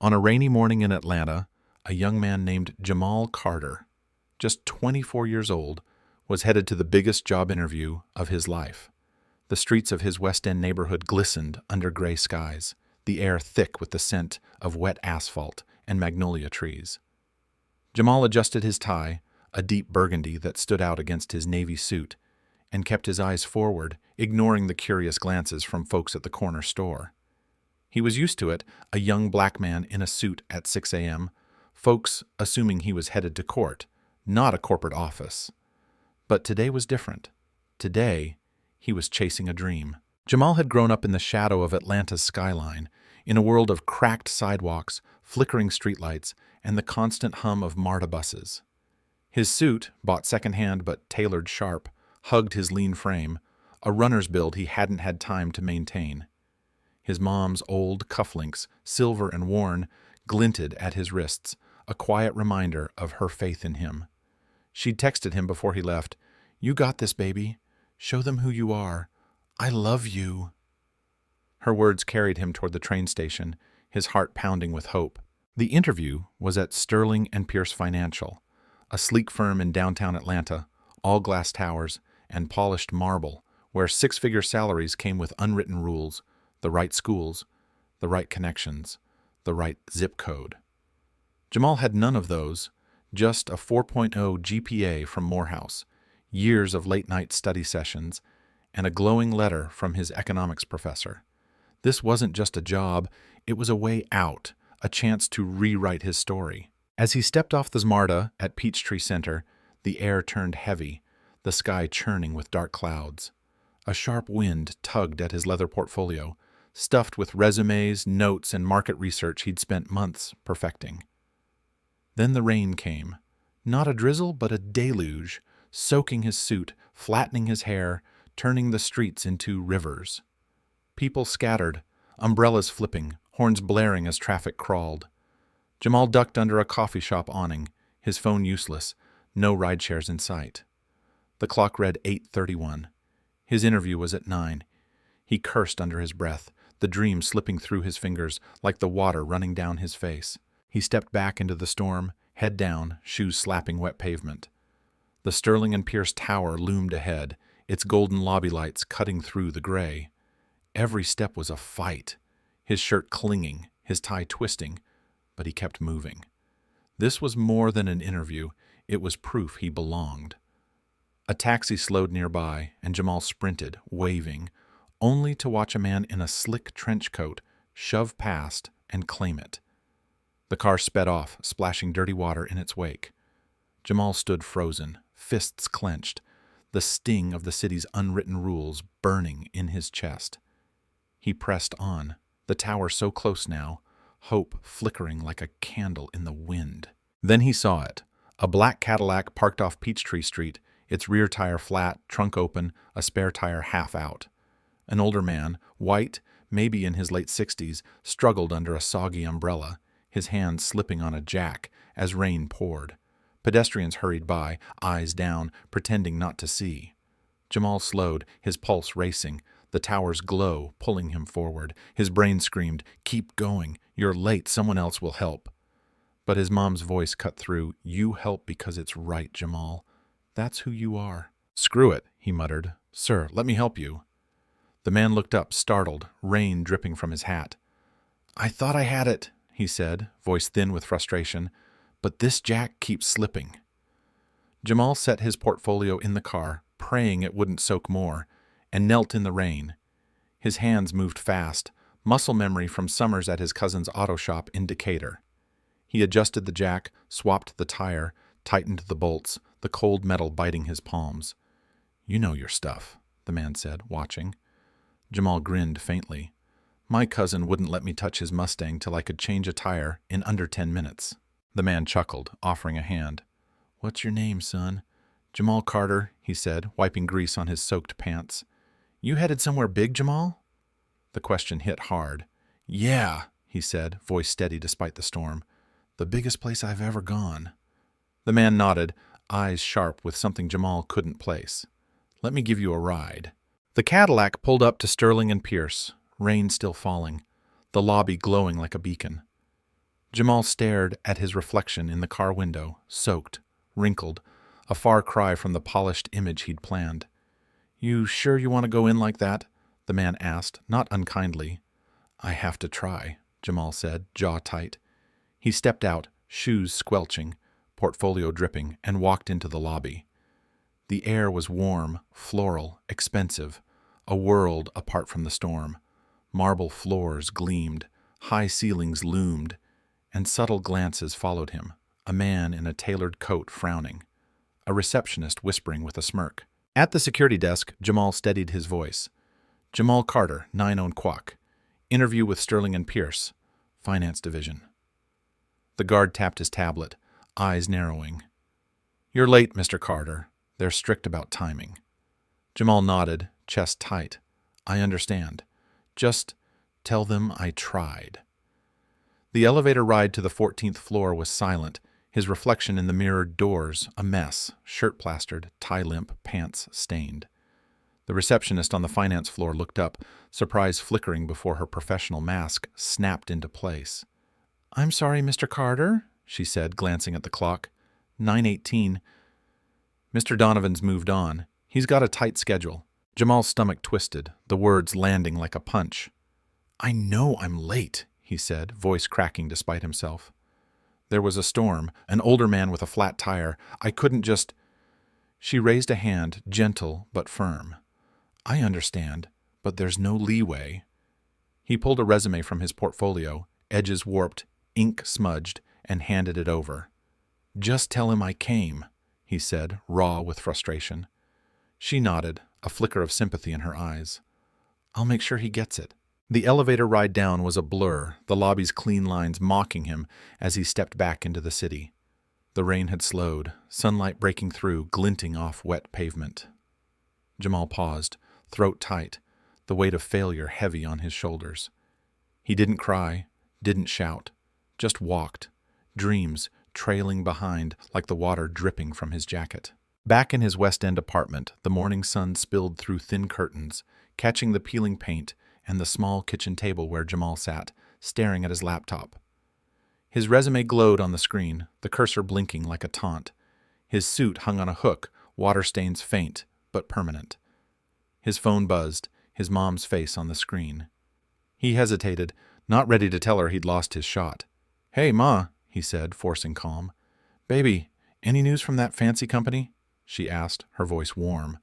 On a rainy morning in Atlanta, a young man named Jamal Carter, just 24 years old, was headed to the biggest job interview of his life. The streets of his West End neighborhood glistened under gray skies, the air thick with the scent of wet asphalt and magnolia trees. Jamal adjusted his tie, a deep burgundy that stood out against his navy suit, and kept his eyes forward, ignoring the curious glances from folks at the corner store. He was used to it, a young black man in a suit at 6 a.m., folks assuming he was headed to court, not a corporate office. But today was different. Today, he was chasing a dream. Jamal had grown up in the shadow of Atlanta's skyline, in a world of cracked sidewalks, flickering streetlights, and the constant hum of MARTA buses. His suit, bought secondhand but tailored sharp, hugged his lean frame, a runner's build he hadn't had time to maintain. His mom's old cufflinks, silver and worn, glinted at his wrists, a quiet reminder of her faith in him. She'd texted him before he left, "You got this, baby. Show them who you are. I love you." Her words carried him toward the train station, his heart pounding with hope. The interview was at Sterling and Pierce Financial, a sleek firm in downtown Atlanta, all glass towers and polished marble, where six-figure salaries came with unwritten rules, the right schools, the right connections, the right zip code. Jamal had none of those, just a 4.0 GPA from Morehouse, years of late-night study sessions, and a glowing letter from his economics professor. This wasn't just a job, it was a way out, a chance to rewrite his story. As he stepped off the MARTA at Peachtree Center, the air turned heavy, the sky churning with dark clouds. A sharp wind tugged at his leather portfolio, stuffed with resumes, notes, and market research he'd spent months perfecting. Then the rain came. Not a drizzle, but a deluge, soaking his suit, flattening his hair, turning the streets into rivers. People scattered, umbrellas flipping, horns blaring as traffic crawled. Jamal ducked under a coffee shop awning, his phone useless, no rideshares in sight. The clock read 8:31. His interview was at 9. He cursed under his breath, the dream slipping through his fingers like the water running down his face. He stepped back into the storm, head down, shoes slapping wet pavement. The Sterling and Pierce Tower loomed ahead, its golden lobby lights cutting through the gray. Every step was a fight, his shirt clinging, his tie twisting, but he kept moving. This was more than an interview, it was proof he belonged. A taxi slowed nearby, and Jamal sprinted, waving, only to watch a man in a slick trench coat shove past and claim it. The car sped off, splashing dirty water in its wake. Jamal stood frozen, fists clenched, the sting of the city's unwritten rules burning in his chest. He pressed on, the tower so close now, hope flickering like a candle in the wind. Then he saw it, a black Cadillac parked off Peachtree Street, its rear tire flat, trunk open, a spare tire half out. An older man, white, maybe in his late 60s, struggled under a soggy umbrella, his hand slipping on a jack as rain poured. Pedestrians hurried by, eyes down, pretending not to see. Jamal slowed, his pulse racing, the tower's glow pulling him forward. His brain screamed, "Keep going, you're late, someone else will help." But his mom's voice cut through, "You help because it's right, Jamal. That's who you are." "Screw it," he muttered. "Sir, let me help you." The man looked up, startled, rain dripping from his hat. "I thought I had it," he said, voice thin with frustration, "but this jack keeps slipping." Jamal set his portfolio in the car, praying it wouldn't soak more, and knelt in the rain. His hands moved fast, muscle memory from summers at his cousin's auto shop in Decatur. He adjusted the jack, swapped the tire, tightened the bolts, the cold metal biting his palms. "You know your stuff," the man said, watching. Jamal grinned faintly. "My cousin wouldn't let me touch his Mustang till I could change a tire in under 10 minutes. The man chuckled, offering a hand. "What's your name, son?" "Jamal Carter," he said, wiping grease on his soaked pants. "You headed somewhere big, Jamal?" The question hit hard. "Yeah," he said, voice steady despite the storm. "The biggest place I've ever gone." The man nodded, eyes sharp with something Jamal couldn't place. "Let me give you a ride." The Cadillac pulled up to Sterling and Pierce, rain still falling, the lobby glowing like a beacon. Jamal stared at his reflection in the car window, soaked, wrinkled, a far cry from the polished image he'd planned. "You sure you want to go in like that?" the man asked, not unkindly. "I have to try," Jamal said, jaw tight. He stepped out, shoes squelching, portfolio dripping, and walked into the lobby. The air was warm, floral, expensive, a world apart from the storm. Marble floors gleamed, high ceilings loomed, and subtle glances followed him, a man in a tailored coat frowning, a receptionist whispering with a smirk. At the security desk, Jamal steadied his voice. "Jamal Carter, 9 Quack. Interview with Sterling and Pierce, Finance Division." The guard tapped his tablet, eyes narrowing. "You're late, Mr. Carter. They're strict about timing." Jamal nodded, chest tight. "I understand. Just tell them I tried." The elevator ride to the 14th floor was silent, his reflection in the mirrored doors a mess, shirt plastered, tie limp, pants stained. The receptionist on the finance floor looked up, surprise flickering before her professional mask snapped into place. "I'm sorry, Mr. Carter," she said, glancing at the clock. 9:18. Mr. Donovan's moved on. He's got a tight schedule. Jamal's stomach twisted, the words landing like a punch. "I know I'm late," he said, voice cracking despite himself. "There was a storm, an older man with a flat tire. I couldn't just—" She raised a hand, gentle but firm. "I understand, but there's no leeway." He pulled a resume from his portfolio, edges warped, ink smudged, and handed it over. "Just tell him I came," he said, raw with frustration. She nodded, a flicker of sympathy in her eyes. "I'll make sure he gets it." The elevator ride down was a blur, the lobby's clean lines mocking him as he stepped back into the city. The rain had slowed, sunlight breaking through, glinting off wet pavement. Jamal paused, throat tight, the weight of failure heavy on his shoulders. He didn't cry, didn't shout, just walked, dreams trailing behind like the water dripping from his jacket. Back in his West End apartment, the morning sun spilled through thin curtains, catching the peeling paint and the small kitchen table where Jamal sat, staring at his laptop. His resume glowed on the screen, the cursor blinking like a taunt. His suit hung on a hook, water stains faint, but permanent. His phone buzzed, his mom's face on the screen. He hesitated, not ready to tell her he'd lost his shot. "Hey, Ma," he said, forcing calm. "Baby, any news from that fancy company?" she asked, her voice warm.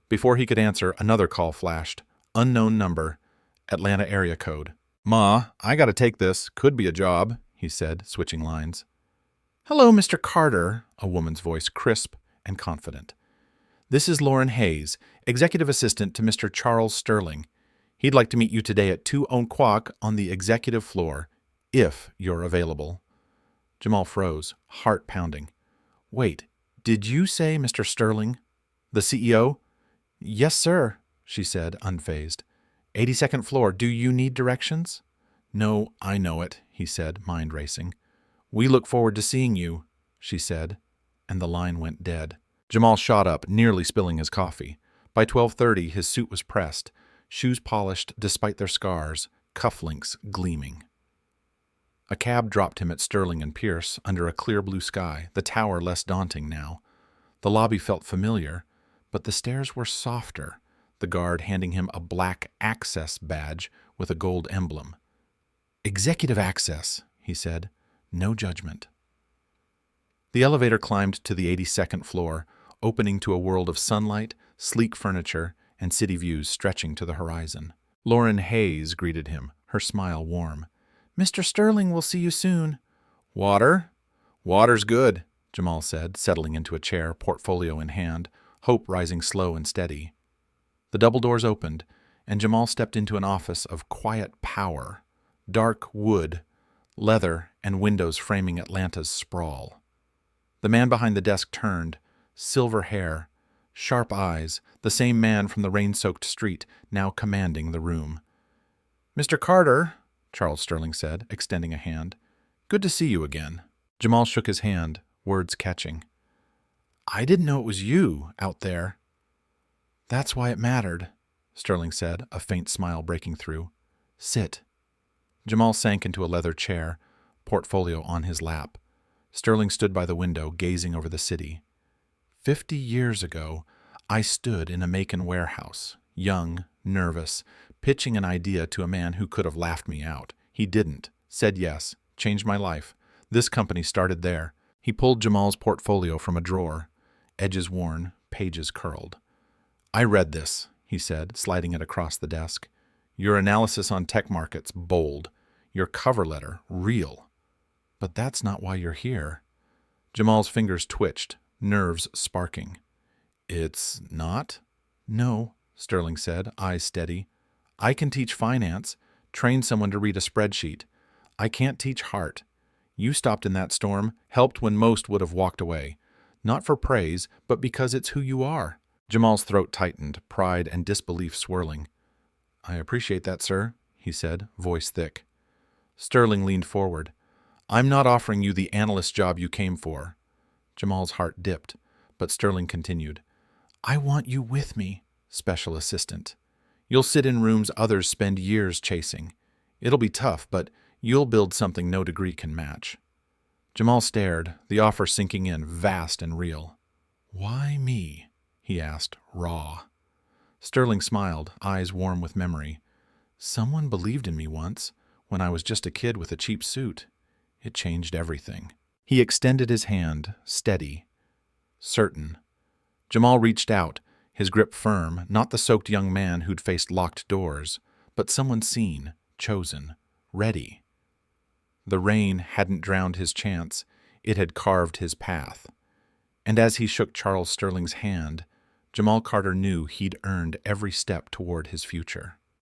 Before he could answer, another call flashed. Unknown number, Atlanta area code. "Ma, I gotta take this. Could be a job," he said, switching lines. "Hello, Mr. Carter," a woman's voice, crisp and confident. "This is Lauren Hayes, executive assistant to Mr. Charles Sterling. He'd like to meet you today at 2 Quack on the executive floor, if you're available." Jamal froze, heart pounding. "Wait, did you say Mr. Sterling? The CEO?" "Yes, sir," she said, unfazed. 82nd floor, do you need directions?" "No, I know it," he said, mind racing. "We look forward to seeing you," she said, and the line went dead. Jamal shot up, nearly spilling his coffee. By 12:30, his suit was pressed, shoes polished despite their scars, cufflinks gleaming. A cab dropped him at Sterling and Pierce under a clear blue sky, the tower less daunting now. The lobby felt familiar, but the stairs were softer, the guard handing him a black access badge with a gold emblem. "Executive access," he said. "No judgment." The elevator climbed to the 82nd floor, opening to a world of sunlight, sleek furniture, and city views stretching to the horizon. Lauren Hayes greeted him, her smile warm. "Mr. Sterling will see you soon." "Water?" "Water's good," Jamal said, settling into a chair, portfolio in hand, hope rising slow and steady. The double doors opened, and Jamal stepped into an office of quiet power, dark wood, leather, and windows framing Atlanta's sprawl. The man behind the desk turned, silver hair, sharp eyes, the same man from the rain-soaked street, now commanding the room. "Mr. Carter," Charles Sterling said, extending a hand. "Good to see you again." Jamal shook his hand, words catching. "I didn't know it was you out there." "That's why it mattered," Sterling said, a faint smile breaking through. "Sit." Jamal sank into a leather chair, portfolio on his lap. Sterling stood by the window, gazing over the city. 50 years ago, I stood in a Macon warehouse, young, nervous, pitching an idea to a man who could have laughed me out. He didn't. Said yes. Changed my life. This company started there. He pulled Jamal's portfolio from a drawer, edges worn, pages curled. I read this, he said, sliding it across the desk. Your analysis on tech markets, bold. Your cover letter, real. But that's not why you're here. Jamal's fingers twitched, nerves sparking. It's not? No, Sterling said, eyes steady. I can teach finance, train someone to read a spreadsheet. I can't teach heart. You stopped in that storm, helped when most would have walked away. Not for praise, but because it's who you are. Jamal's throat tightened, pride and disbelief swirling. I appreciate that, sir, he said, voice thick. Sterling leaned forward. I'm not offering you the analyst job you came for. Jamal's heart dipped, but Sterling continued. I want you with me, special assistant. You'll sit in rooms others spend years chasing. It'll be tough, but you'll build something no degree can match. Jamal stared, the offer sinking in, vast and real. Why me? He asked, raw. Sterling smiled, eyes warm with memory. Someone believed in me once, when I was just a kid with a cheap suit. It changed everything. He extended his hand, steady, certain. Jamal reached out, his grip firm, not the soaked young man who'd faced locked doors, but someone seen, chosen, ready. The rain hadn't drowned his chance, it had carved his path. And as he shook Charles Sterling's hand, Jamal Carter knew he'd earned every step toward his future.